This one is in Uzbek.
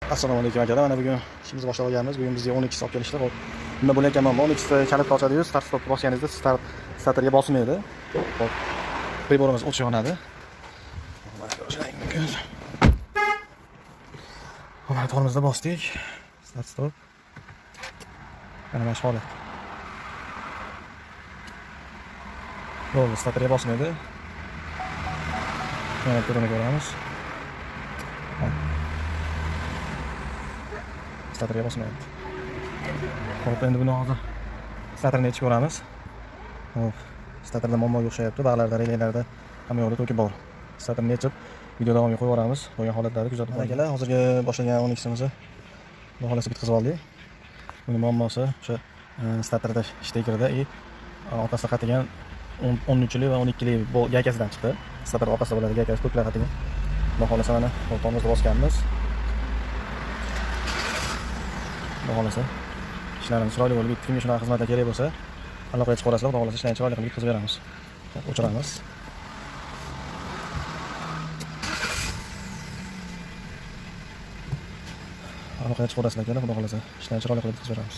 Assalomu alaykum akalar. Mana bugun ishimizni boshlab olganmiz. Bugun bizga 12 olib kelishdi. Xo'p. Nima bo'layotgan mana 12 kalitni ochadi-yu, start stopni bosganingizda starterga bosilmaydi. Xo'p. Priborimiz o'chiq yonadi. Mana ko'rishing mumkin. Mana tormozda bosdik. Start stop. Mana shu holat. Bo'ldi, starterga bosilmaydi. Mana ko'rinib ko'ramiz. Starterga bosmayapti. Xo'p, endi buni hozir starterni yechib ko'ramiz. Xo'p, starterda muammoga o'xshayapti. Ba'zilarda relaylarda hamma yo'lda to'kib bor. Starterni yechib video davomiga qo'yib yuboramiz. Bo'lgan holatlarni kuzatib boring. Akalar, hozirgi boshlagan 12simizni bu holasiga bitkazib oldik. Buni muammosi o'sha starterda shtekirda orqasida qatigan 13lik va 12lik bu gaykasidan chiqdi. Starter orqasida bo'ladi, gaykasi ko'klar qatigan. Xudo xolasa mana tormozda bosganmiz. Xudo xolasa ishlarimiz chiroyli bo'lib ketdi. Kimga shunaqa xizmatlar kerak bo'lsa, aloqaga chiqib olasizlar. Xudo xolasa ishlarni chiroyli qilib bitkazib beramiz. O'chiramiz. Aloqaga chiqib olasizlar, xudo xolasa ishlarni chiroyli qilib bitkazib beramiz.